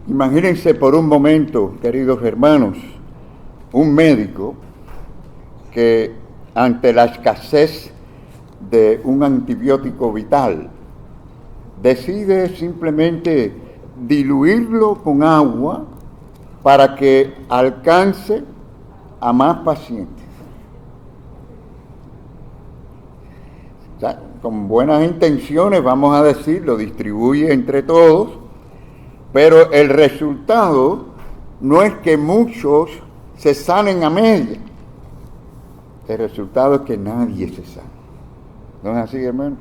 Imagínense por un momento, queridos hermanos, un médico que ante la escasez de un antibiótico vital decide simplemente diluirlo con agua para que alcance a más pacientes. O sea, con buenas intenciones, vamos a decir, lo distribuye entre todos, pero el resultado no es que muchos se sanen a media. El resultado es que nadie se sana. ¿No es así, hermano?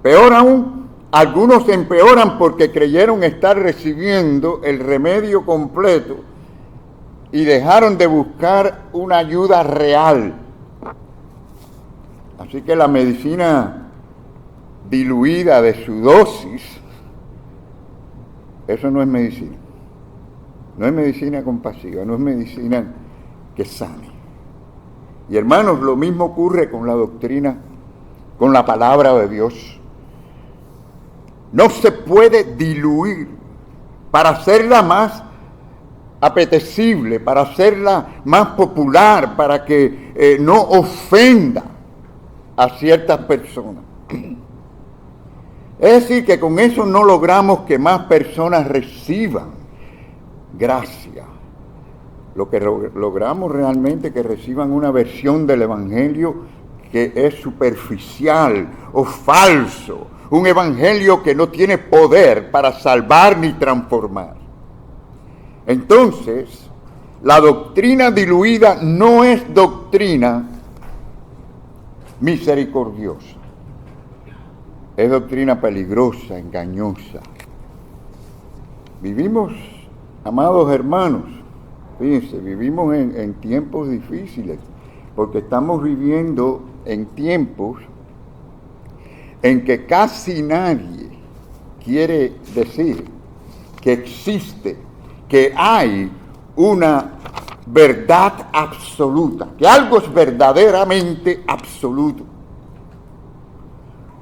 Peor aún, algunos se empeoran porque creyeron estar recibiendo el remedio completo y dejaron de buscar una ayuda real. Así que la medicina diluida de su dosis, eso no es medicina. No es medicina compasiva, no es medicina que sane. Y hermanos, lo mismo ocurre con la doctrina, con la palabra de Dios. No se puede diluir para hacerla más apetecible, para hacerla más popular, para que no ofenda a ciertas personas. Es decir, que con eso no logramos que más personas reciban gracia. Lo que logramos realmente es que reciban una versión del Evangelio que es superficial o falso, un evangelio que no tiene poder para salvar ni transformar. Entonces, la doctrina diluida no es doctrina misericordiosa, es doctrina peligrosa, engañosa. Vivimos, amados hermanos, fíjense, vivimos en tiempos difíciles, porque estamos viviendo en tiempos en que casi nadie quiere decir que existe, que hay una verdad absoluta, que algo es verdaderamente absoluto.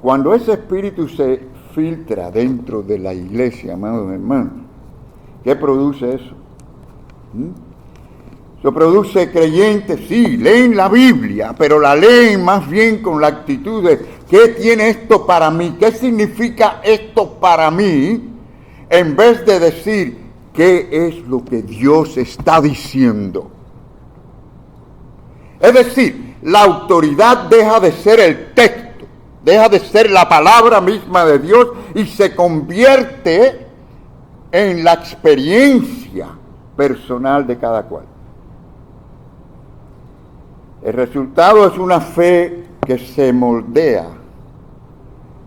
Cuando ese espíritu se filtra dentro de la iglesia, amados hermanos, ¿qué produce eso? Eso produce creyentes, sí, leen la Biblia, pero la leen más bien con la actitud de ¿qué tiene esto para mí? ¿Qué significa esto para mí? En vez de decir ¿qué es lo que Dios está diciendo? Es decir, la autoridad deja de ser el texto, deja de ser la palabra misma de Dios y se convierte en la experiencia personal de cada cual. El resultado es una fe que se moldea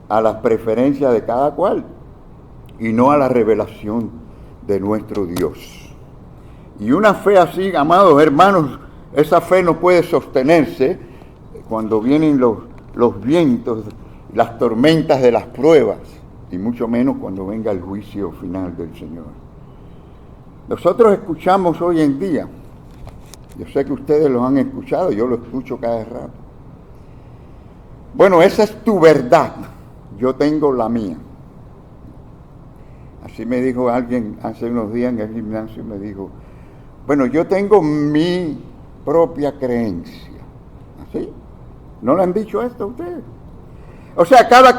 a las preferencias de cada cual y no a la revelación de nuestro Dios. Y una fe así, amados hermanos, esa fe no puede sostenerse cuando vienen los vientos, las tormentas de las pruebas, y mucho menos cuando venga el juicio final del Señor. Nosotros escuchamos hoy en día, yo sé que ustedes lo han escuchado, yo lo escucho cada rato. Bueno, esa es tu verdad, yo tengo la mía. Así me dijo alguien hace unos días en el gimnasio, me dijo, bueno, yo tengo mi propia creencia. ¿Así? ¿No le han dicho esto a ustedes? O sea, cada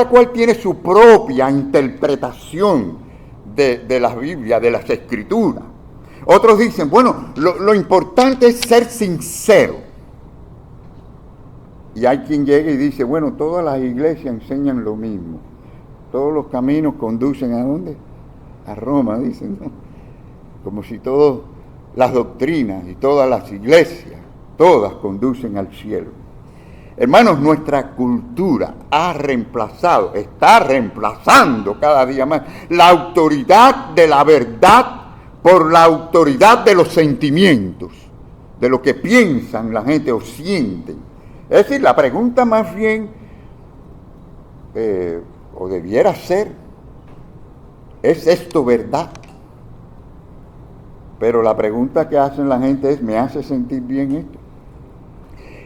cual tiene su propia interpretación de la Biblia, de las Escrituras. Otros dicen, bueno, lo importante es ser sincero. Y hay quien llega y dice, bueno, todas las iglesias enseñan lo mismo. Todos los caminos conducen ¿a dónde? A Roma, dicen, ¿no? Como si todas las doctrinas y todas las iglesias, todas conducen al cielo. Hermanos, nuestra cultura está reemplazando cada día más la autoridad de la verdad por la autoridad de los sentimientos, de lo que piensan la gente o sienten. Es decir, la pregunta más bien, o debiera ser, ¿es esto verdad? Pero la pregunta que hacen la gente es, ¿me hace sentir bien esto?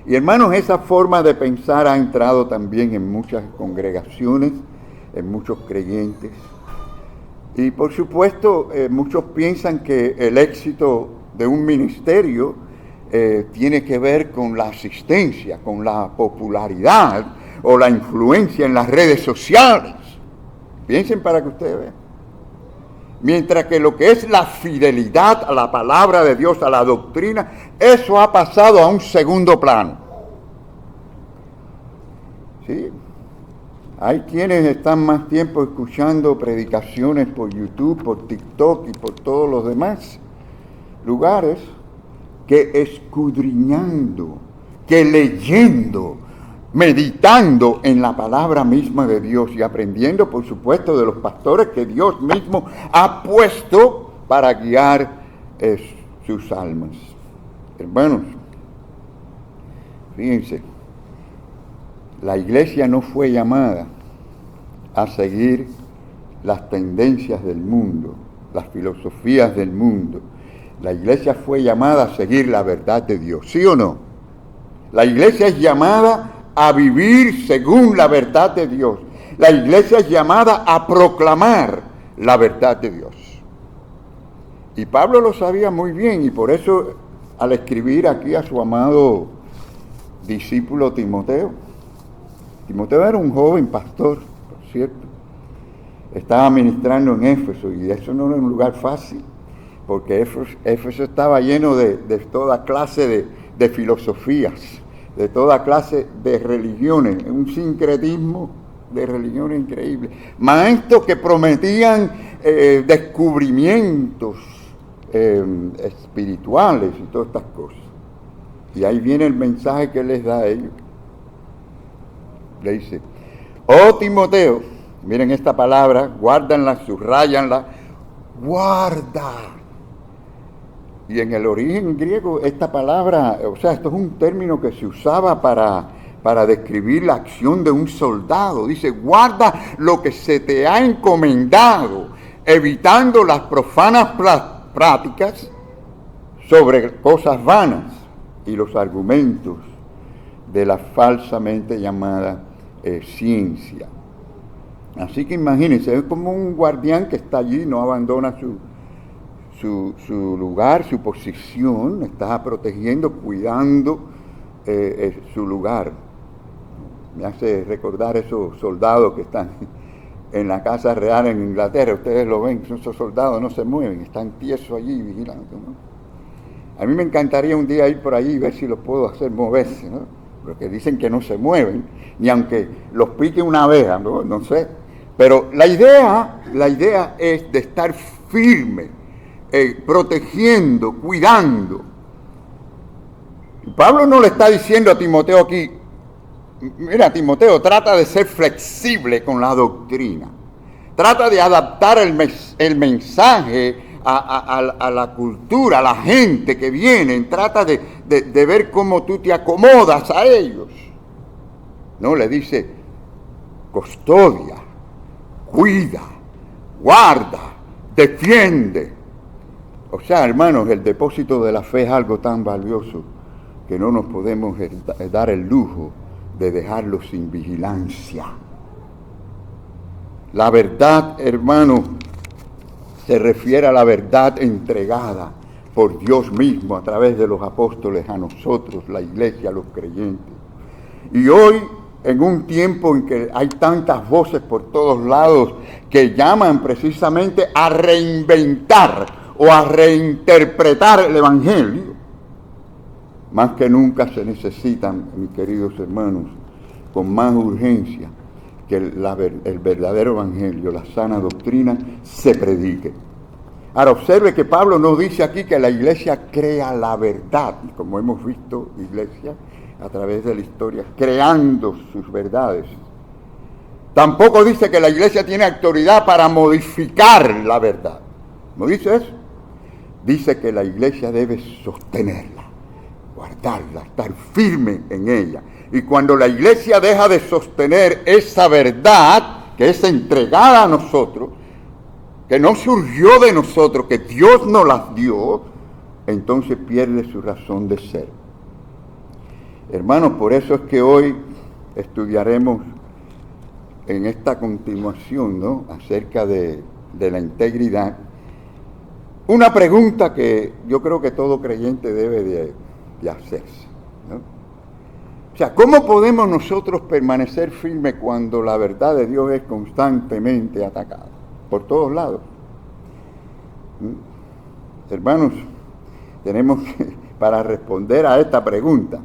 Y hermanos, esa forma de pensar ha entrado también en muchas congregaciones, en muchos creyentes. Y por supuesto, muchos piensan que el éxito de un ministerio tiene que ver con la asistencia, con la popularidad o la influencia en las redes sociales. Piensen para que ustedes vean. Mientras que lo que es la fidelidad a la palabra de Dios, a la doctrina, eso ha pasado a un segundo plano. ¿Sí? Hay quienes están más tiempo escuchando predicaciones por YouTube, por TikTok y por todos los demás lugares que escudriñando, que leyendo, meditando en la palabra misma de Dios y aprendiendo, por supuesto, de los pastores que Dios mismo ha puesto para guiar sus almas. Hermanos, fíjense, la iglesia no fue llamada a seguir las tendencias del mundo, las filosofías del mundo. La iglesia fue llamada a seguir la verdad de Dios, ¿sí o no? La iglesia es llamada a vivir según la verdad de Dios. La iglesia es llamada a proclamar la verdad de Dios. Y Pablo lo sabía muy bien, y por eso al escribir aquí a su amado discípulo Timoteo era un joven pastor, por cierto. Estaba ministrando en Éfeso, y eso no era un lugar fácil, porque Éfeso estaba lleno de toda clase de filosofías, de toda clase de religiones, un sincretismo de religiones increíble. Maestros que prometían descubrimientos espirituales y todas estas cosas. Y ahí viene el mensaje que les da a ellos. Le dice, oh Timoteo, miren esta palabra, guárdanla, subrayanla, guarda. Y en el origen griego esta palabra, o sea, esto es un término que se usaba para describir la acción de un soldado. Dice, guarda lo que se te ha encomendado, evitando las profanas prácticas sobre cosas vanas y los argumentos de la falsamente llamada ciencia. Así que imagínense, es como un guardián que está allí, no abandona su lugar, su posición, está protegiendo, cuidando su lugar. Me hace recordar esos soldados que están en la Casa Real en Inglaterra. Ustedes lo ven, esos soldados no se mueven, están tiesos allí vigilando, ¿no? A mí me encantaría un día ir por allí y ver si los puedo hacer moverse, ¿no? Porque dicen que no se mueven, ni aunque los pique una abeja, no sé. Pero la idea es de estar firme, protegiendo, cuidando. Y Pablo no le está diciendo a Timoteo aquí, mira Timoteo, trata de ser flexible con la doctrina, trata de adaptar el mensaje a la cultura, a la gente que viene, trata de ver cómo tú te acomodas a ellos. No, le dice, custodia, cuida, guarda, defiende. O sea, hermanos, el depósito de la fe es algo tan valioso que no nos podemos dar el lujo de dejarlo sin vigilancia. La verdad, hermanos, se refiere a la verdad entregada por Dios mismo a través de los apóstoles a nosotros, la iglesia, los creyentes. Y hoy, en un tiempo en que hay tantas voces por todos lados que llaman precisamente a reinventar o a reinterpretar el Evangelio, más que nunca se necesitan, mis queridos hermanos, con más urgencia, que el verdadero Evangelio, la sana doctrina, se predique. Ahora observe que Pablo no dice aquí que la iglesia crea la verdad, como hemos visto iglesia a través de la historia, creando sus verdades. Tampoco dice que la iglesia tiene autoridad para modificar la verdad. ¿No dice eso? Dice que la iglesia debe sostenerla, guardarla, estar firme en ella. Y cuando la iglesia deja de sostener esa verdad que es entregada a nosotros, que no surgió de nosotros, que Dios nos las dio, entonces pierde su razón de ser. Hermanos, por eso es que hoy estudiaremos en esta continuación, ¿no?, acerca de de la integridad, una pregunta que yo creo que todo creyente debe de hacerse, ¿no? O sea, ¿cómo podemos nosotros permanecer firmes cuando la verdad de Dios es constantemente atacada por todos lados? Hermanos, tenemos que, para responder a esta pregunta,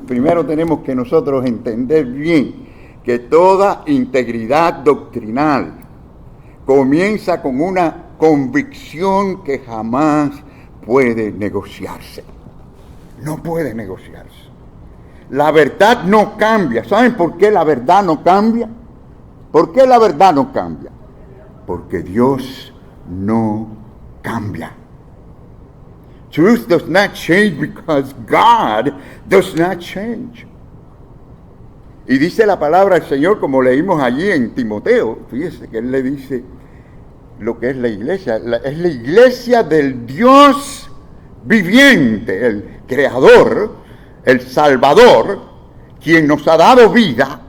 primero tenemos que nosotros entender bien que toda integridad doctrinal comienza con una convicción que jamás puede negociarse. No puede negociarse. La verdad no cambia. ¿Saben por qué la verdad no cambia? ¿Por qué la verdad no cambia? Porque Dios no cambia. Truth does not change because God does not change. Y dice la palabra del Señor, como leímos allí en Timoteo, fíjese que Él le dice lo que es la iglesia. Es la iglesia del Dios viviente, el Creador, el Salvador, quien nos ha dado vida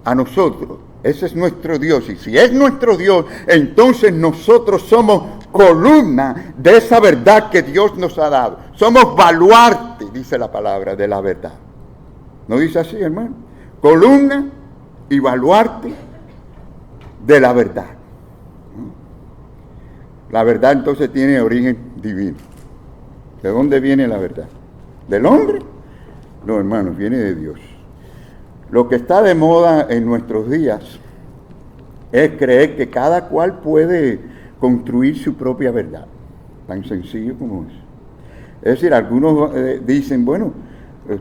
a nosotros. Ese es nuestro Dios. Y si es nuestro Dios, entonces nosotros somos columna de esa verdad que Dios nos ha dado. Somos baluarte, dice la palabra, de la verdad. ¿No dice así, hermano? Columna y baluarte de la verdad. La verdad entonces tiene origen divino. ¿De dónde viene la verdad? ¿Del hombre? No, hermanos, viene de Dios. Lo que está de moda en nuestros días es creer que cada cual puede construir su propia verdad. Tan sencillo como eso. Es decir, algunos dicen, bueno,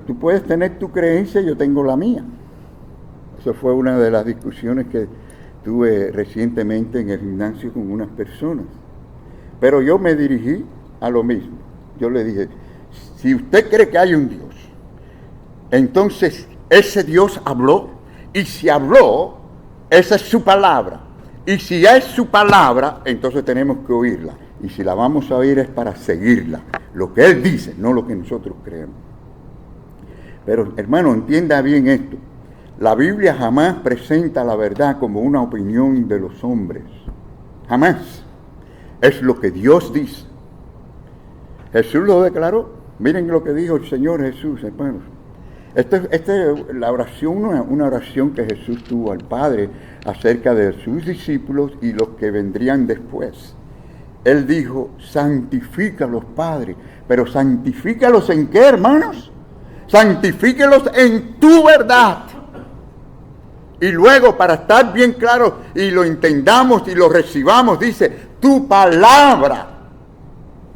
tú puedes tener tu creencia, yo tengo la mía. Eso fue una de las discusiones que tuve recientemente en el gimnasio con unas personas. Pero yo me dirigí a lo mismo. Yo le dije, si usted cree que hay un Dios, entonces ese Dios habló, y si habló, esa es su palabra. Y si es su palabra, entonces tenemos que oírla. Y si la vamos a oír es para seguirla. Lo que Él dice, no lo que nosotros creemos. Pero, hermano, entienda bien esto. La Biblia jamás presenta la verdad como una opinión de los hombres. Jamás. Es lo que Dios dice. Jesús lo declaró. Miren lo que dijo el Señor Jesús, hermanos. Esta es la oración, una oración que Jesús tuvo al Padre acerca de sus discípulos y los que vendrían después. Él dijo, santifícalos, Padre. Pero santifícalos ¿en qué, hermanos? Santifícalos en tu verdad. Y luego, para estar bien claros y lo entendamos y lo recibamos, dice, tu palabra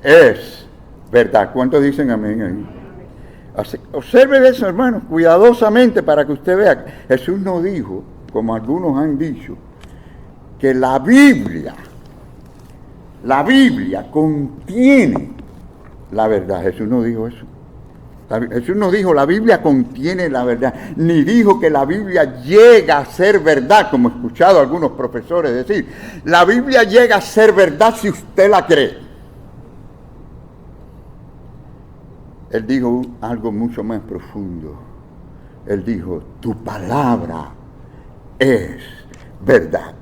es verdad. ¿Cuántos dicen amén ahí? Observe eso, hermanos, cuidadosamente para que usted vea. Jesús no dijo, como algunos han dicho, que la Biblia contiene la verdad. Jesús no dijo eso. Jesús no dijo la Biblia contiene la verdad, ni dijo que la Biblia llega a ser verdad, como he escuchado a algunos profesores decir. La Biblia llega a ser verdad si usted la cree. Él dijo algo mucho más profundo. Él dijo, tu palabra es verdad.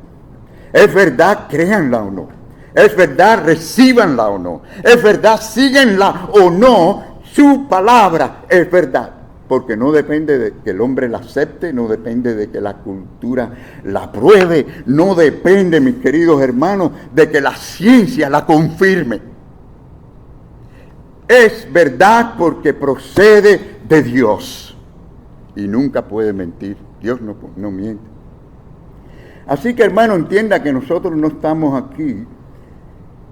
Es verdad, créanla o no. Es verdad, recíbanla o no. Es verdad, síguenla o no. Su palabra es verdad. Porque no depende de que el hombre la acepte, no depende de que la cultura la apruebe, no depende, mis queridos hermanos, de que la ciencia la confirme. Es verdad porque procede de Dios y nunca puede mentir. Dios no miente. Así que, hermano, entienda que nosotros no estamos aquí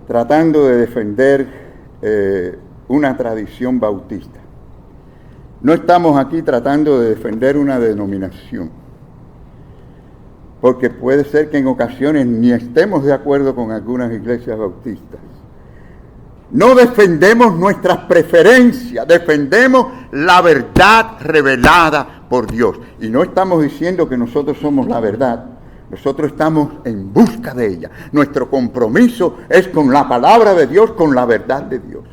tratando de defender una tradición bautista. No estamos aquí tratando de defender una denominación, porque puede ser que en ocasiones ni estemos de acuerdo con algunas iglesias bautistas. No defendemos nuestras preferencias, defendemos la verdad revelada por Dios. Y no estamos diciendo que nosotros somos la verdad, nosotros estamos en busca de ella. Nuestro compromiso es con la palabra de Dios, con la verdad de Dios.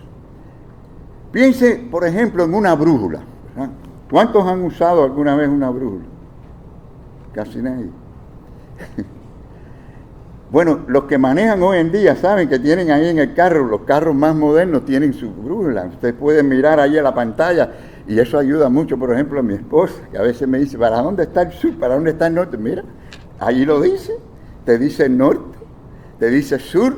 Piense, por ejemplo, en una brújula, ¿verdad? ¿Cuántos han usado alguna vez una brújula? Casi nadie. Bueno, los que manejan hoy en día saben que tienen ahí en el carro, los carros más modernos tienen su brújula. Ustedes pueden mirar ahí en la pantalla y eso ayuda mucho, por ejemplo, a mi esposa, que a veces me dice, ¿para dónde está el sur? ¿Para dónde está el norte? Mira, ahí lo dice, te dice norte, te dice sur.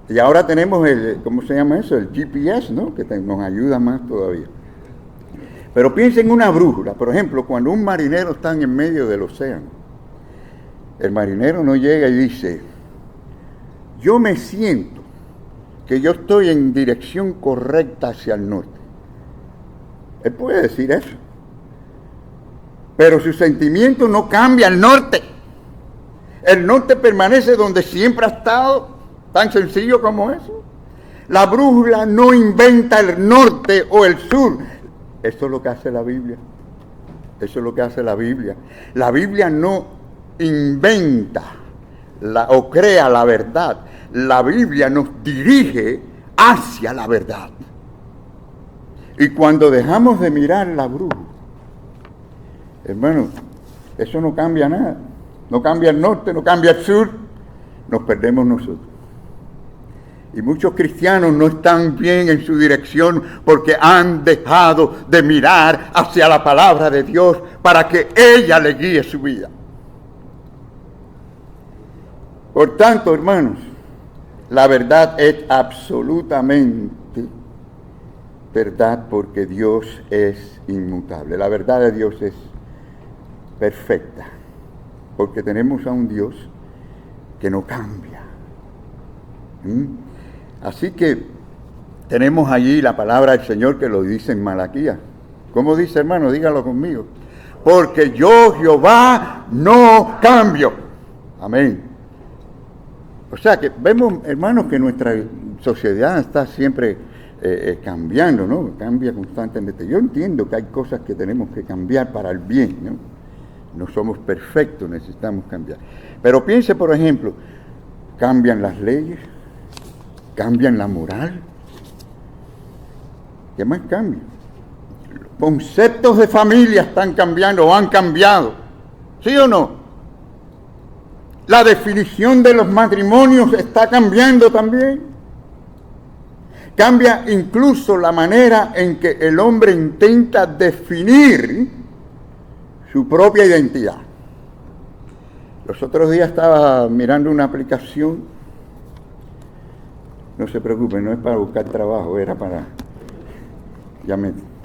Y ahora tenemos el, ¿cómo se llama eso? El GPS, ¿no? Que nos ayuda más todavía. Pero piensen en una brújula, por ejemplo, cuando un marinero está en medio del océano, el marinero no llega y dice, yo me siento que yo estoy en dirección correcta hacia el norte. Él puede decir eso. Pero su sentimiento no cambia al norte. El norte permanece donde siempre ha estado, tan sencillo como eso. La brújula no inventa el norte o el sur. Eso es lo que hace la Biblia. Eso es lo que hace la Biblia. La Biblia no inventa o crea la verdad. La Biblia nos dirige hacia la verdad. Y cuando dejamos de mirar la brújula, hermano, eso no cambia nada. No cambia el norte, no cambia el sur, nos perdemos nosotros. Y muchos cristianos no están bien en su dirección porque han dejado de mirar hacia la palabra de Dios para que ella le guíe su vida. Por tanto, hermanos, la verdad es absolutamente verdad porque Dios es inmutable. La verdad de Dios es perfecta porque tenemos a un Dios que no cambia. Así que tenemos allí la palabra del Señor que lo dice en Malaquías. ¿Cómo dice, hermano? Dígalo conmigo. Porque yo, Jehová, no cambio. Amén. O sea que vemos, hermanos, que nuestra sociedad está siempre cambiando, ¿no? Cambia constantemente. Yo entiendo que hay cosas que tenemos que cambiar para el bien, ¿no? No somos perfectos, necesitamos cambiar. Pero piense, por ejemplo, cambian las leyes, cambian la moral. ¿Qué más cambia? Los conceptos de familia están cambiando o han cambiado. ¿Sí o no? La definición de los matrimonios está cambiando también. Cambia incluso la manera en que el hombre intenta definir su propia identidad. Los otros días estaba mirando una aplicación. No se preocupen, no es para buscar trabajo, era para... Ya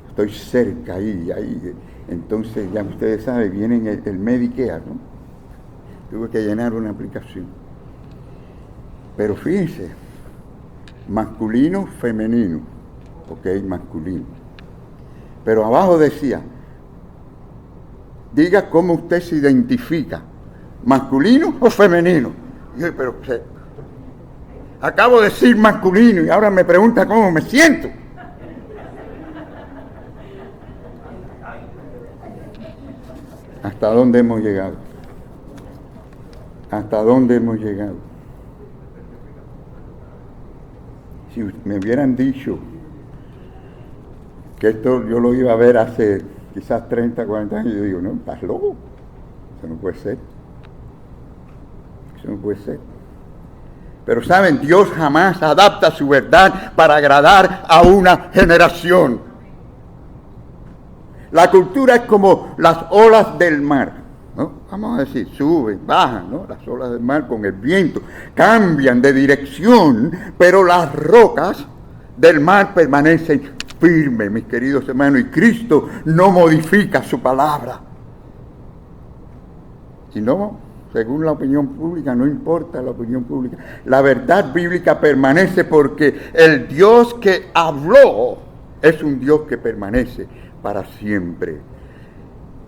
estoy cerca ahí. Entonces, ya ustedes saben, viene el Medicare, ¿no? Tuve que llenar una aplicación. Pero fíjense, masculino, femenino. Ok, masculino. Pero abajo decía, diga cómo usted se identifica, masculino o femenino. Y yo, pero acabo de decir masculino y ahora me pregunta cómo me siento. ¿Hasta dónde hemos llegado? ¿Hasta dónde hemos llegado? Si me hubieran dicho que esto yo lo iba a ver hace quizás 30, 40 años, yo digo, no, estás loco. Eso no puede ser. Eso no puede ser. Pero saben, Dios jamás adapta su verdad para agradar a una generación. La cultura es como las olas del mar, ¿no? Vamos a decir, suben, bajan, ¿no? Las olas del mar con el viento cambian de dirección, pero las rocas del mar permanecen firmes, mis queridos hermanos, y Cristo no modifica su palabra. Si no, según la opinión pública, no importa la opinión pública, la verdad bíblica permanece porque el Dios que habló es un Dios que permanece para siempre.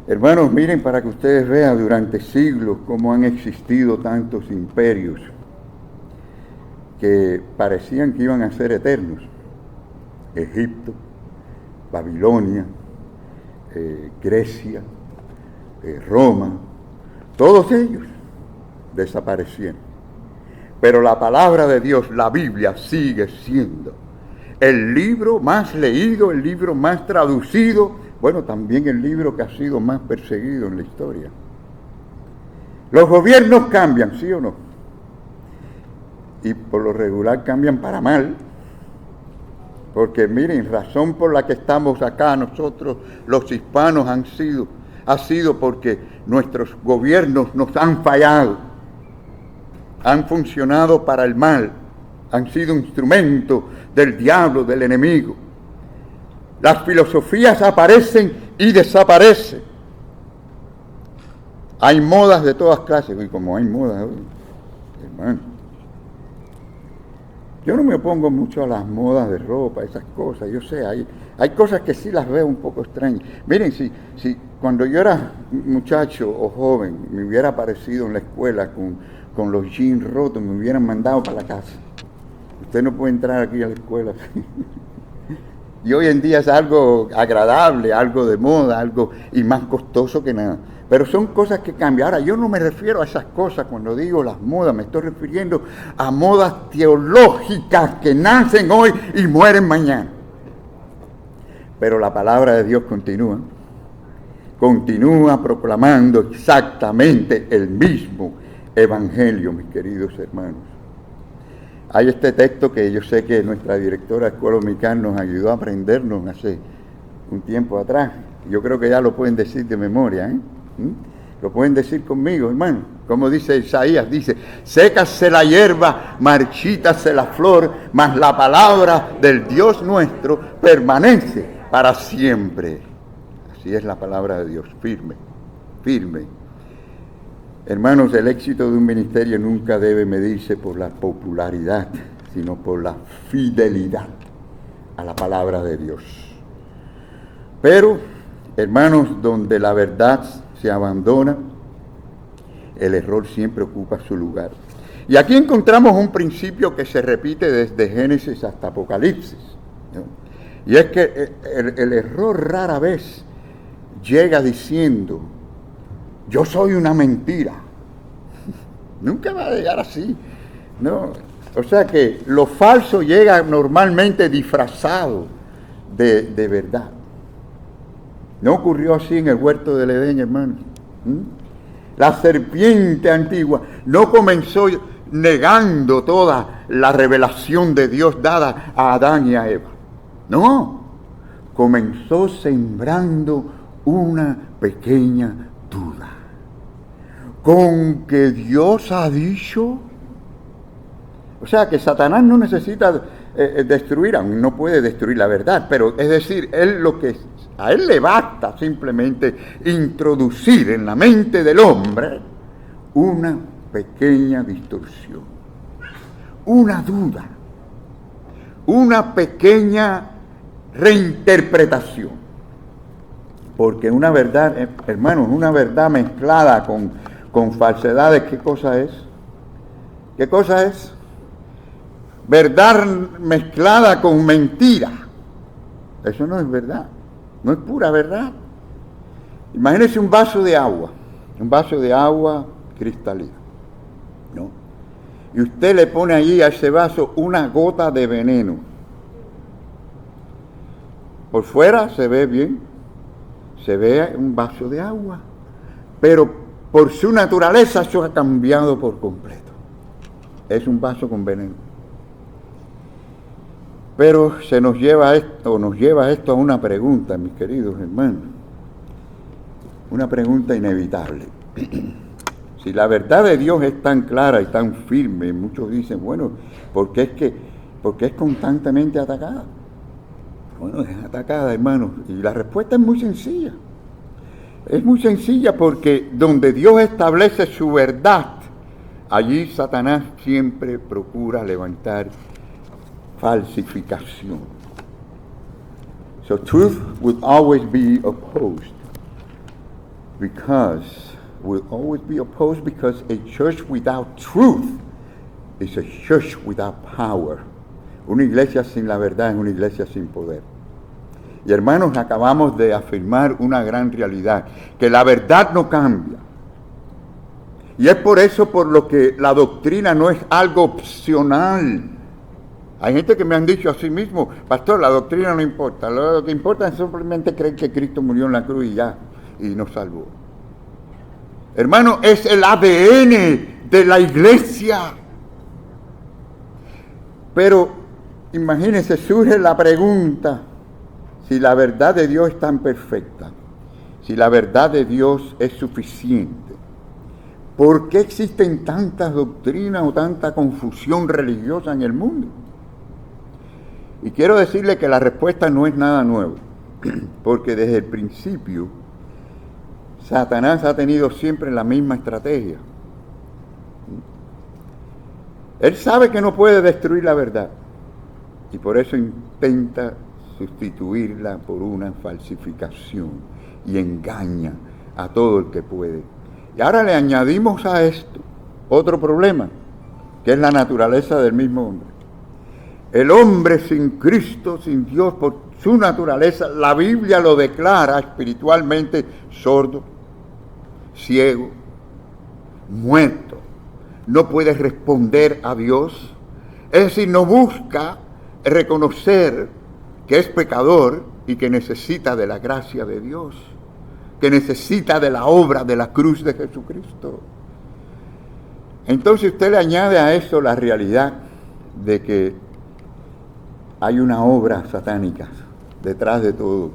Hermanos, miren para que ustedes vean durante siglos cómo han existido tantos imperios que parecían que iban a ser eternos. Egipto, Babilonia, Grecia, Roma, todos ellos desaparecieron. Pero la palabra de Dios, la Biblia, sigue siendo el libro más leído, el libro más traducido, bueno, también el libro que ha sido más perseguido en la historia. Los gobiernos cambian, ¿sí o no? Y por lo regular cambian para mal. Porque miren, razón por la que estamos acá nosotros, los hispanos, ha sido porque nuestros gobiernos nos han fallado. Han funcionado para el mal. Han sido instrumentos del diablo, del enemigo. Las filosofías aparecen y desaparecen. Hay modas de todas clases, y como hay modas hoy, hermano. Yo no me opongo mucho a las modas de ropa, esas cosas, yo sé, hay cosas que sí las veo un poco extrañas. Miren, si cuando yo era muchacho o joven me hubiera aparecido en la escuela con los jeans rotos, me hubieran mandado para la casa. Usted no puede entrar aquí a la escuela. Y hoy en día es algo agradable, algo de moda, algo y más costoso que nada. Pero son cosas que cambian. Ahora, yo no me refiero a esas cosas cuando digo las modas, me estoy refiriendo a modas teológicas que nacen hoy y mueren mañana. Pero la palabra de Dios continúa proclamando exactamente el mismo evangelio, mis queridos hermanos. Hay este texto que yo sé que nuestra directora de Escuela Dominical nos ayudó a aprendernos hace un tiempo atrás. Yo creo que ya lo pueden decir de memoria, ¿eh? Lo pueden decir conmigo, hermano. Como dice Isaías, dice, sécase la hierba, marchítase la flor, mas la palabra del Dios nuestro permanece para siempre. Así es la palabra de Dios, firme, firme. Hermanos, el éxito de un ministerio nunca debe medirse por la popularidad, sino por la fidelidad a la palabra de Dios. Pero, hermanos, donde la verdad se abandona, el error siempre ocupa su lugar. Y aquí encontramos un principio que se repite desde Génesis hasta Apocalipsis, ¿no? Y es que el error rara vez llega diciendo, yo soy una mentira. Nunca va a llegar así, ¿no? O sea que lo falso llega normalmente disfrazado de verdad. No ocurrió así en el huerto del Edén, hermano. La serpiente antigua no comenzó negando toda la revelación de Dios dada a Adán y a Eva. No, comenzó sembrando una pequeña duda. ¿Con que Dios ha dicho? O sea que Satanás no necesita destruir, aún no puede destruir la verdad, pero es decir, a él le basta simplemente introducir en la mente del hombre una pequeña distorsión, una duda, una pequeña reinterpretación. Porque una verdad, hermanos, una verdad mezclada con falsedades, ¿qué cosa es? ¿Qué cosa es? Verdad mezclada con mentira. Eso no es verdad. No es pura verdad. Imagínese un vaso de agua cristalina, ¿no? Y usted le pone allí a ese vaso una gota de veneno. Por fuera se ve bien, se ve un vaso de agua, pero por su naturaleza eso ha cambiado por completo. Es un vaso con veneno. Pero nos lleva esto a una pregunta, mis queridos hermanos. Una pregunta inevitable. Si la verdad de Dios es tan clara y tan firme, muchos dicen, bueno, ¿por qué es constantemente atacada? Bueno, es atacada, hermanos, y la respuesta es muy sencilla. Es muy sencilla porque donde Dios establece su verdad, allí Satanás siempre procura levantar falsificación. So truth will always be opposed because a church without truth is a church without power. Una iglesia sin la verdad es una iglesia sin poder. Y hermanos, acabamos de afirmar una gran realidad, que la verdad no cambia. Y es por eso por lo que la doctrina no es algo opcional. Hay gente que me han dicho a sí mismo, pastor, la doctrina no importa, lo que importa es simplemente creer que Cristo murió en la cruz y ya, y nos salvó. Hermano, es el ADN de la iglesia. Pero imagínense, surge la pregunta, si la verdad de Dios es tan perfecta, si la verdad de Dios es suficiente, ¿por qué existen tantas doctrinas o tanta confusión religiosa en el mundo? Y quiero decirle que la respuesta no es nada nuevo, porque desde el principio Satanás ha tenido siempre la misma estrategia. Él sabe que no puede destruir la verdad y por eso intenta sustituirla por una falsificación y engaña a todo el que puede. Y ahora le añadimos a esto otro problema, que es la naturaleza del mismo hombre. El hombre sin Cristo, sin Dios, por su naturaleza, la Biblia lo declara espiritualmente sordo, ciego, muerto. No puede responder a Dios. Es decir, no busca reconocer que es pecador y que necesita de la gracia de Dios, que necesita de la obra de la cruz de Jesucristo. Entonces usted le añade a eso la realidad de que hay una obra satánica detrás de todo,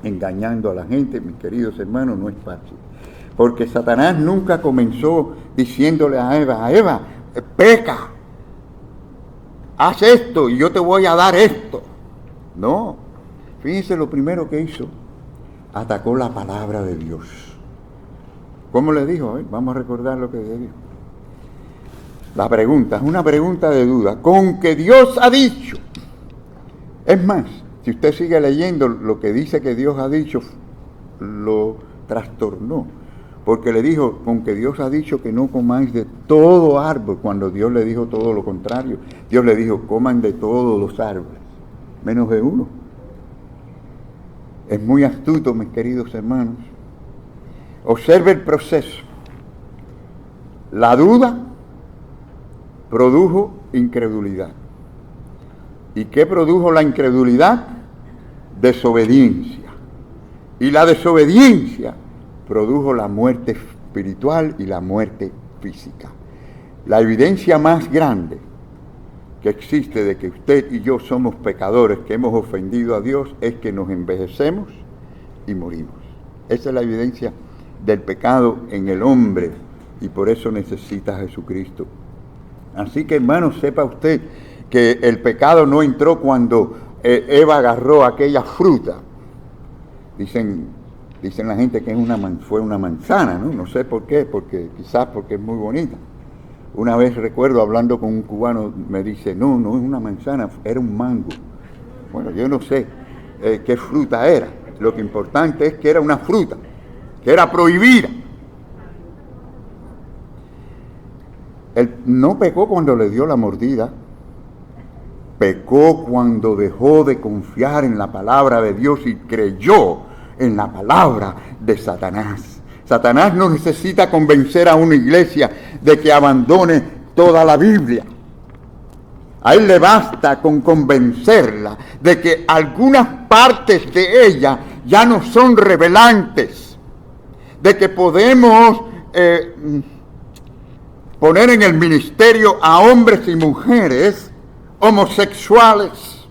engañando a la gente. Mis queridos hermanos, no es fácil. Porque Satanás nunca comenzó diciéndole a Eva, peca, haz esto y yo te voy a dar esto. No, fíjense lo primero que hizo, atacó la palabra de Dios. ¿Cómo le dijo? A ver, vamos a recordar lo que le dijo. La pregunta, es una pregunta de duda, con que Dios ha dicho. Es más, si usted sigue leyendo lo que dice que Dios ha dicho, lo trastornó. Porque le dijo, con que Dios ha dicho que no comáis de todo árbol, cuando Dios le dijo todo lo contrario. Dios le dijo, coman de todos los árboles, menos de uno. Es muy astuto, mis queridos hermanos. Observe el proceso. La duda produjo incredulidad. ¿Y qué produjo la incredulidad? Desobediencia. Y la desobediencia produjo la muerte espiritual y la muerte física. La evidencia más grande que existe de que usted y yo somos pecadores, que hemos ofendido a Dios, es que nos envejecemos y morimos. Esa es la evidencia del pecado en el hombre y por eso necesita a Jesucristo. Así que, hermano, sepa usted que el pecado no entró cuando Eva agarró aquella fruta. Dicen la gente que fue una manzana, ¿no? No sé por qué, quizás porque es muy bonita. Una vez recuerdo hablando con un cubano, me dice, no es una manzana, era un mango. Bueno, yo no sé qué fruta era. Lo que importante es que era una fruta, que era prohibida. Él no pecó cuando le dio la mordida, pecó cuando dejó de confiar en la palabra de Dios y creyó en la palabra de Satanás. Satanás no necesita convencer a una iglesia de que abandone toda la Biblia. A él le basta con convencerla de que algunas partes de ella ya no son revelantes, de que podemos poner en el ministerio a hombres y mujeres homosexuales,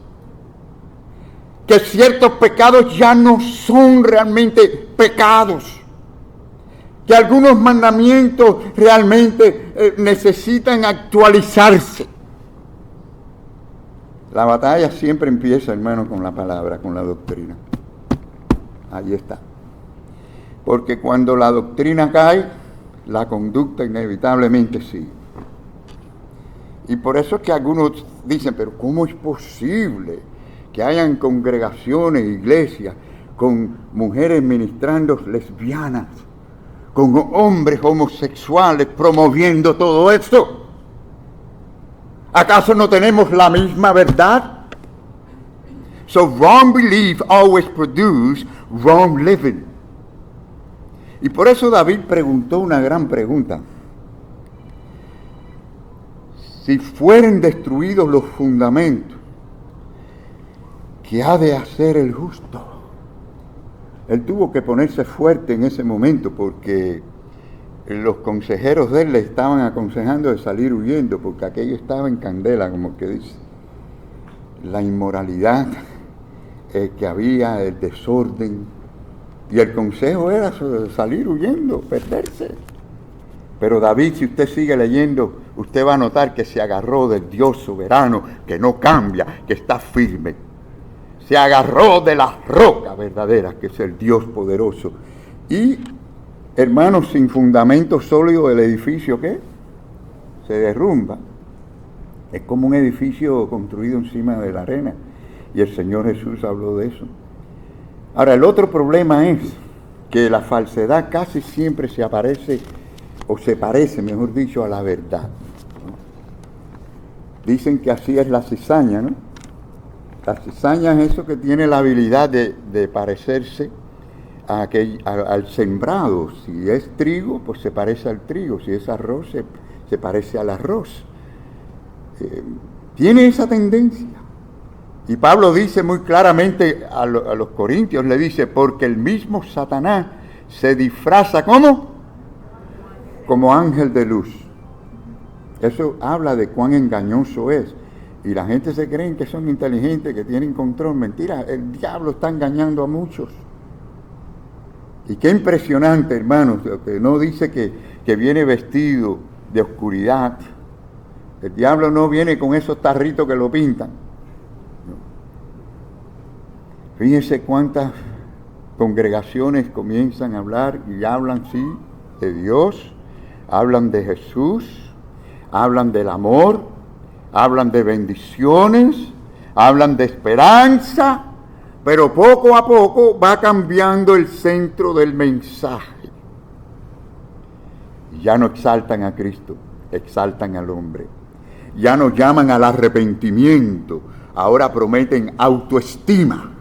que ciertos pecados ya no son realmente pecados, que algunos mandamientos realmente necesitan actualizarse. La batalla siempre empieza, hermano, con la palabra, con la doctrina. Ahí está. Porque cuando la doctrina cae, la conducta inevitablemente sigue. Y por eso es que algunos dicen, pero ¿cómo es posible que hayan congregaciones, iglesias, con mujeres ministrando lesbianas, con hombres homosexuales promoviendo todo esto? ¿Acaso no tenemos la misma verdad? So wrong belief always produces wrong living. Y por eso David preguntó una gran pregunta. Si fueren destruidos los fundamentos, ¿qué ha de hacer el justo? Él tuvo que ponerse fuerte en ese momento porque los consejeros de él le estaban aconsejando de salir huyendo, porque aquello estaba en candela, como que dice. La inmoralidad que había, el desorden, y el consejo era salir huyendo, perderse. Pero David, si usted sigue leyendo, usted va a notar que se agarró del Dios soberano, que no cambia, que está firme. Se agarró de la roca verdadera, que es el Dios poderoso. Y, hermanos, sin fundamento sólido el edificio, ¿qué? Se derrumba. Es como un edificio construido encima de la arena. Y el Señor Jesús habló de eso. Ahora, el otro problema es que la falsedad casi siempre se parece, mejor dicho, a la verdad, ¿no? Dicen que así es la cizaña, ¿no? La cizaña es eso que tiene la habilidad de parecerse al sembrado. Si es trigo, pues se parece al trigo. Si es arroz, se parece al arroz. Tiene esa tendencia. Y Pablo dice muy claramente a los corintios, le dice, porque el mismo Satanás se disfraza, ¿cómo? Como ángel de luz. Eso habla de cuán engañoso es. Y la gente se cree que son inteligentes, que tienen control. Mentira, el diablo está engañando a muchos. Y qué impresionante, hermanos, que no dice que viene vestido de oscuridad. El diablo no viene con esos tarritos que lo pintan. Fíjense cuántas congregaciones comienzan a hablar y hablan, sí, de Dios, hablan de Jesús, hablan del amor, hablan de bendiciones, hablan de esperanza, pero poco a poco va cambiando el centro del mensaje. Ya no exaltan a Cristo, exaltan al hombre. Ya no llaman al arrepentimiento, ahora prometen autoestima.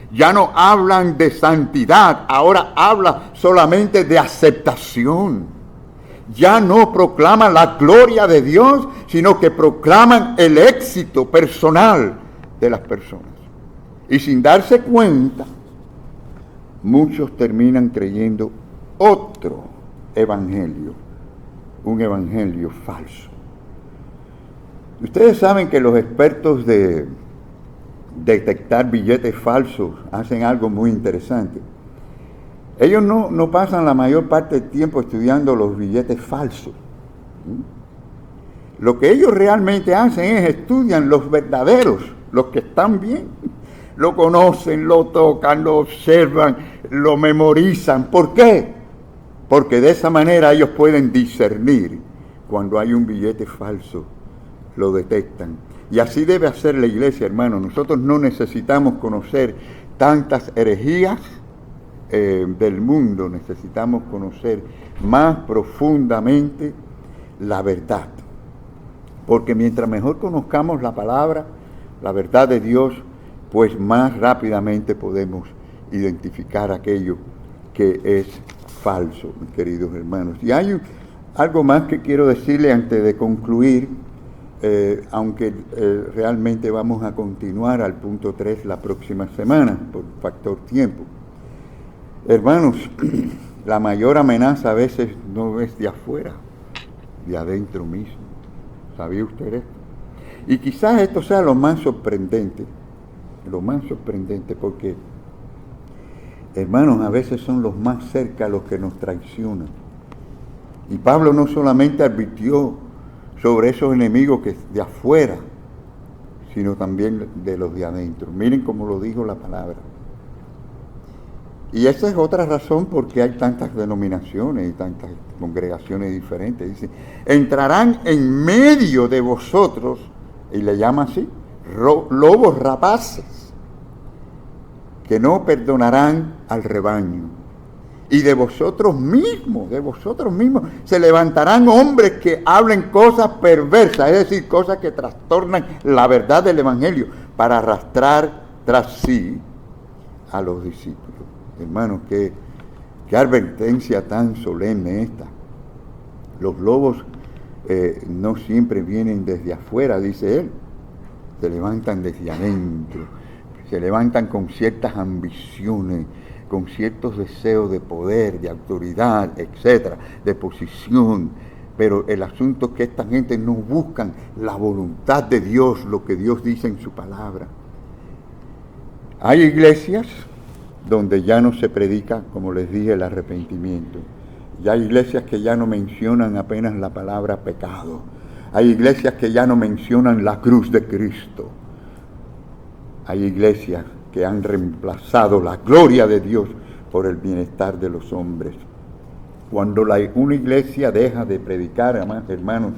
Ya no hablan de santidad, ahora hablan solamente de aceptación. Ya no proclaman la gloria de Dios, sino que proclaman el éxito personal de las personas. Y sin darse cuenta, muchos terminan creyendo otro evangelio, un evangelio falso. Ustedes saben que los expertos de detectar billetes falsos hacen algo muy interesante. Ellos no pasan la mayor parte del tiempo estudiando los billetes falsos. Lo que ellos realmente hacen es estudian los verdaderos, los que están bien. Lo conocen, lo tocan, lo observan, lo memorizan. ¿Por qué? Porque de esa manera ellos pueden discernir cuando hay un billete falso. Lo detectan. Y así debe hacer la iglesia, hermano. Nosotros no necesitamos conocer tantas herejías del mundo. Necesitamos conocer más profundamente la verdad. Porque mientras mejor conozcamos la palabra, la verdad de Dios, pues más rápidamente podemos identificar aquello que es falso, mis queridos hermanos. Y hay algo más que quiero decirle antes de concluir. Aunque realmente vamos a continuar al punto 3 la próxima semana, por factor tiempo. Hermanos, la mayor amenaza a veces no es de afuera, de adentro mismo. ¿Sabía usted esto? Y quizás esto sea lo más sorprendente, porque, hermanos, a veces son los más cerca los que nos traicionan. Y Pablo no solamente advirtió sobre esos enemigos que de afuera, sino también de los de adentro. Miren cómo lo dijo la palabra. Y esa es otra razón por qué hay tantas denominaciones y tantas congregaciones diferentes. Dice, entrarán en medio de vosotros, y le llama así, lobos rapaces, que no perdonarán al rebaño. Y de vosotros mismos, se levantarán hombres que hablen cosas perversas, es decir, cosas que trastornan la verdad del Evangelio, para arrastrar tras sí a los discípulos. Hermanos, qué advertencia tan solemne esta. Los lobos no siempre vienen desde afuera, dice él, se levantan desde adentro, se levantan con ciertas ambiciones, con ciertos deseos de poder, de autoridad, etcétera, de posición. Pero el asunto es que esta gente no buscan la voluntad de Dios, lo que Dios dice en su palabra. Hay iglesias donde ya no se predica, como les dije, el arrepentimiento. Y hay iglesias que ya no mencionan apenas la palabra pecado. Hay iglesias que ya no mencionan la cruz de Cristo. Hay iglesias que han reemplazado la gloria de Dios por el bienestar de los hombres. Cuando una iglesia deja de predicar, hermanos,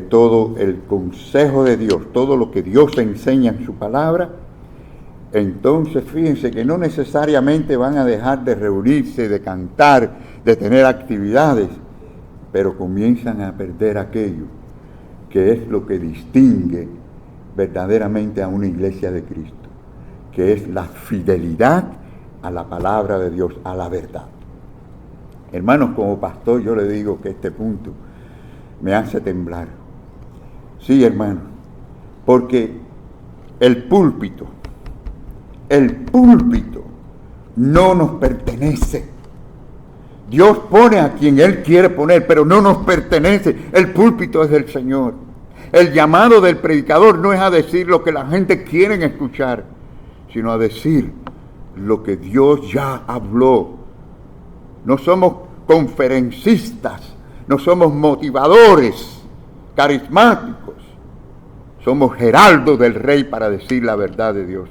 todo el consejo de Dios, todo lo que Dios enseña en su palabra, entonces fíjense que no necesariamente van a dejar de reunirse, de cantar, de tener actividades, pero comienzan a perder aquello que es lo que distingue verdaderamente a una iglesia de Cristo, que es la fidelidad a la palabra de Dios, a la verdad. Hermanos, como pastor yo le digo que este punto me hace temblar. Sí, hermanos, porque el púlpito no nos pertenece. Dios pone a quien Él quiere poner, pero no nos pertenece. El púlpito es del Señor. El llamado del predicador no es a decir lo que la gente quiere escuchar, sino a decir lo que Dios ya habló. No somos conferencistas, no somos motivadores carismáticos. Somos heraldos del Rey para decir la verdad de Dios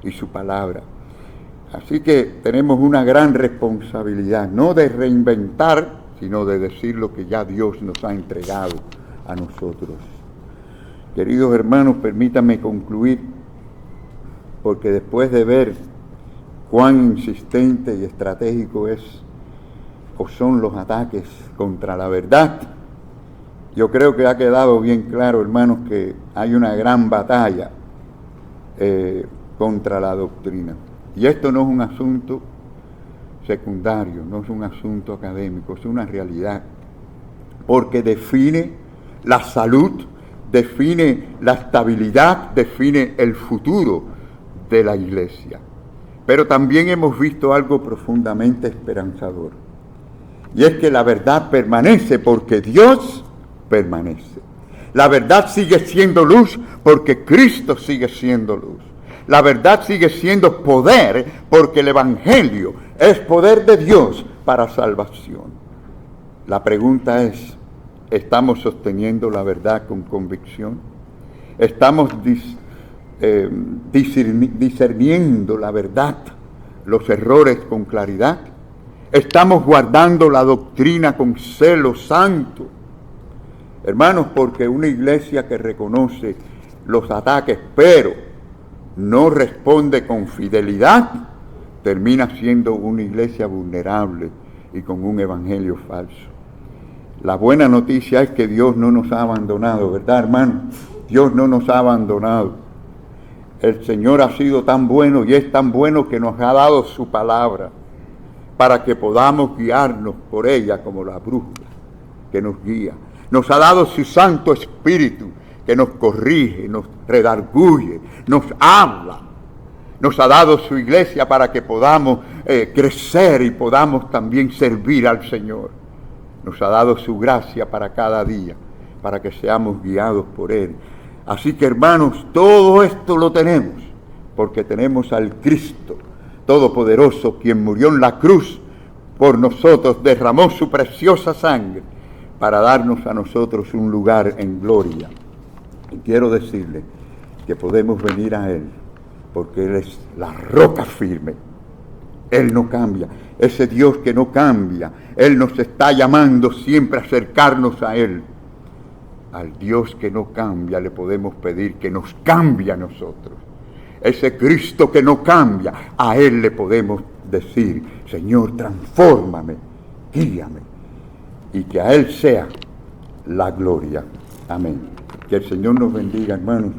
y su palabra. Así que tenemos una gran responsabilidad, no de reinventar, sino de decir lo que ya Dios nos ha entregado a nosotros. Queridos hermanos, permítanme concluir, porque después de ver cuán insistente y estratégico es o son los ataques contra la verdad, yo creo que ha quedado bien claro, hermanos, que hay una gran batalla contra la doctrina. Y esto no es un asunto secundario, no es un asunto académico, es una realidad, porque define la salud, define la estabilidad, define el futuro de la iglesia. Pero también hemos visto algo profundamente esperanzador, y es que la verdad permanece porque Dios permanece. La verdad sigue siendo luz porque Cristo sigue siendo luz. La verdad sigue siendo poder porque el Evangelio es poder de Dios para salvación. La pregunta es, ¿estamos sosteniendo la verdad con convicción? ¿Estamos discerniendo la verdad, los errores con claridad? ¿Estamos guardando la doctrina con celo santo? Hermanos, porque una iglesia que reconoce los ataques, pero no responde con fidelidad, termina siendo una iglesia vulnerable y con un evangelio falso. La buena noticia es que Dios no nos ha abandonado, ¿verdad, hermano? Dios no nos ha abandonado. El Señor ha sido tan bueno y es tan bueno que nos ha dado su palabra para que podamos guiarnos por ella como la brújula que nos guía. Nos ha dado su Santo Espíritu que nos corrige, nos redarguye, nos habla. Nos ha dado su iglesia para que podamos crecer y podamos también servir al Señor. Nos ha dado su gracia para cada día, para que seamos guiados por Él. Así que, hermanos, todo esto lo tenemos, porque tenemos al Cristo Todopoderoso, quien murió en la cruz por nosotros, derramó su preciosa sangre para darnos a nosotros un lugar en gloria. Y quiero decirle que podemos venir a Él, porque Él es la roca firme. Él no cambia, ese Dios que no cambia. Él nos está llamando siempre a acercarnos a Él. Al Dios que no cambia le podemos pedir que nos cambie a nosotros. Ese Cristo que no cambia, a Él le podemos decir, Señor, transfórmame, guíame, y que a Él sea la gloria. Amén. Que el Señor nos bendiga, hermanos.